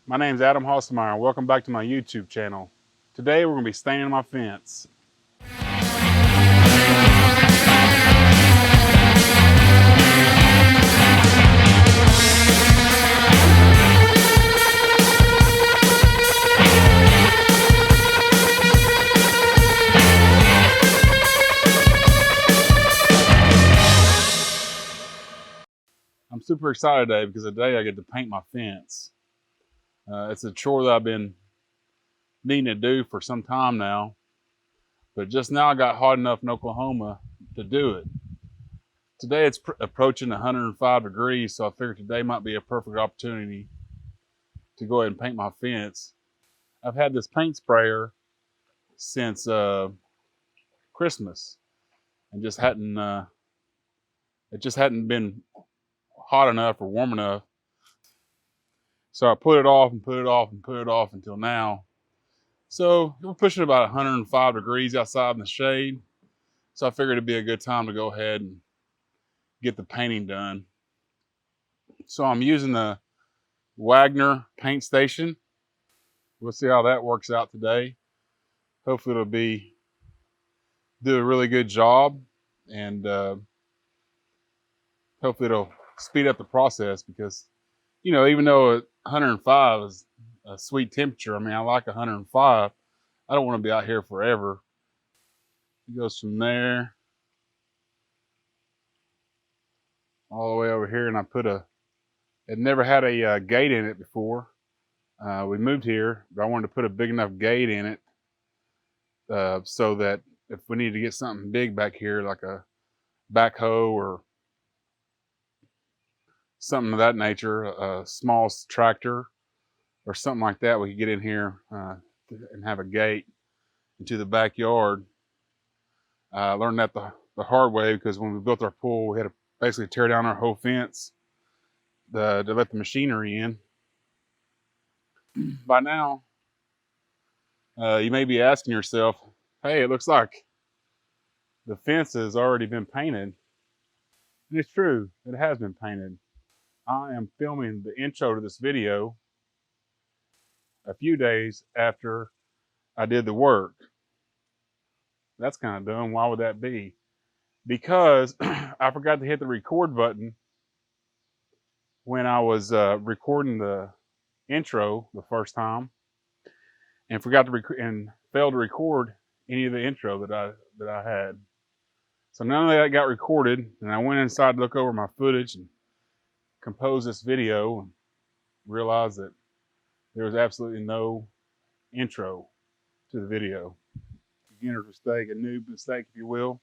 My name's Adam Hosselmeyer. Welcome back to my YouTube channel. Today we're going to be staining my fence. I'm super excited today because today I get to paint my fence. It's a chore that I've been needing to do for some time now, but just now I got hot enough in Oklahoma to do it. Today it's approaching 105 degrees, so I figured today might be a perfect opportunity to go ahead and paint my fence. I've had this paint sprayer since Christmas, and it just hadn't been hot enough or warm enough. So I put it off and put it off and put it off until now. So we're pushing about 105 degrees outside in the shade. So I figured it'd be a good time to go ahead and get the painting done. So I'm using the Wagner paint station. We'll see how that works out today. Hopefully it'll do a really good job, and hopefully it'll speed up the process because, you know, even though 105 is a sweet temperature, I mean, I like 105. I don't want to be out here forever. It goes from there all the way over here, and it never had a gate in it before. We moved here, but I wanted to put a big enough gate in it so that if we need to get something big back here, like a backhoe or something of that nature, a small tractor or something like that, we could get in here and have a gate into the backyard. I learned that the hard way because when we built our pool, we had to basically tear down our whole fence to let the machinery in. By now, you may be asking yourself, hey, it looks like the fence has already been painted. And it's true, it has been painted. I am filming the intro to this video a few days after I did the work. That's kind of dumb. Why would that be? Because I forgot to hit the record button when I was recording the intro the first time, and forgot to and failed to record any of the intro that I had. So none of that got recorded, and I went inside to look over my footage and compose this video and realized that there was absolutely no intro to the video. Beginner's mistake, a noob mistake, if you will.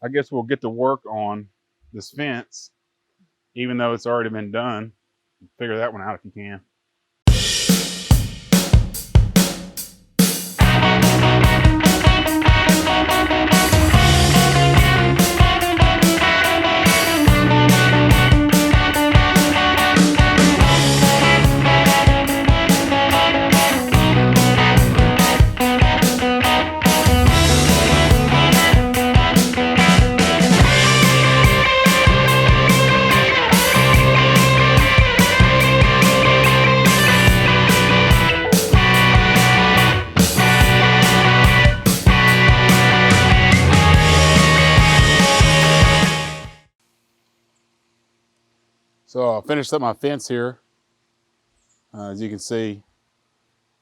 I guess we'll get to work on this fence, even though it's already been done. Figure that one out if you can. So I finished up my fence here. As you can see,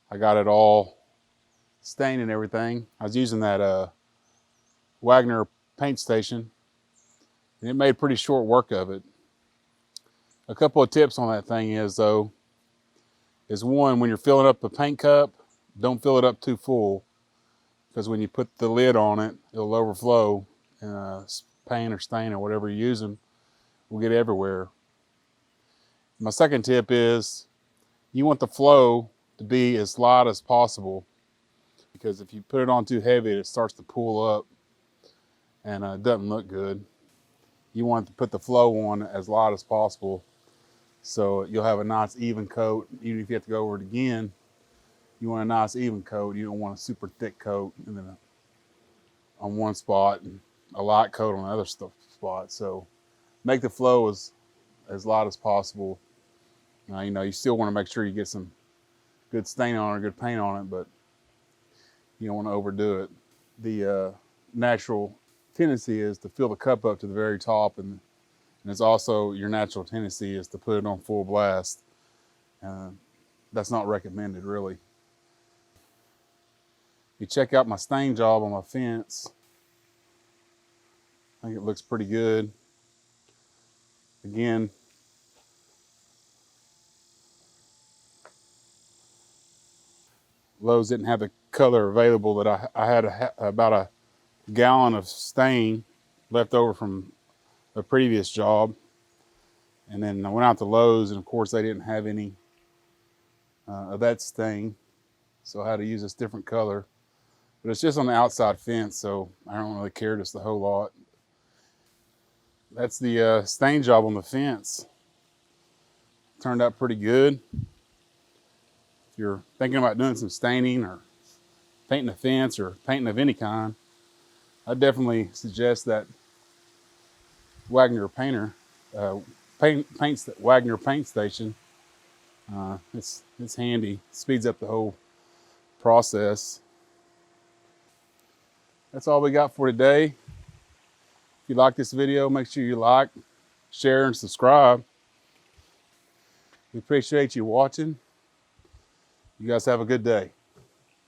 I got it all stained and everything. I was using that Wagner paint station, and it made pretty short work of it. A couple of tips on that thing is one, when you're filling up a paint cup, don't fill it up too full, because when you put the lid on it, it'll overflow, and paint or stain or whatever you're using will get everywhere. My second tip is you want the flow to be as light as possible, because if you put it on too heavy, it starts to pool up and it doesn't look good. You want to put the flow on as light as possible so you'll have a nice even coat. Even if you have to go over it again, you want a nice even coat. You don't want a super thick coat and then on one spot and a light coat on the other spot. So make the flow as light as possible. You know, you still want to make sure you get some good stain on it, or good paint on it, but you don't want to overdo it. The natural tendency is to fill the cup up to the very top, and it's also your natural tendency is to put it on full blast. Uh, that's not recommended, really. You check out my stain job on my fence. I think it looks pretty good. Again, Lowe's didn't have the color available that I had about a gallon of stain left over from a previous job. And then I went out to Lowe's, and of course they didn't have any of that stain. So I had to use this different color. But it's just on the outside fence, so I don't really care just a whole lot. That's the stain job on the fence. Turned out pretty good. If you're thinking about doing some staining or painting a fence or painting of any kind, I definitely suggest that Wagner painter paints that Wagner paint station. It's handy. Speeds up the whole process. That's all we got for today. If you like this video, make sure you like, share, and subscribe. We appreciate you watching. You guys have a good day.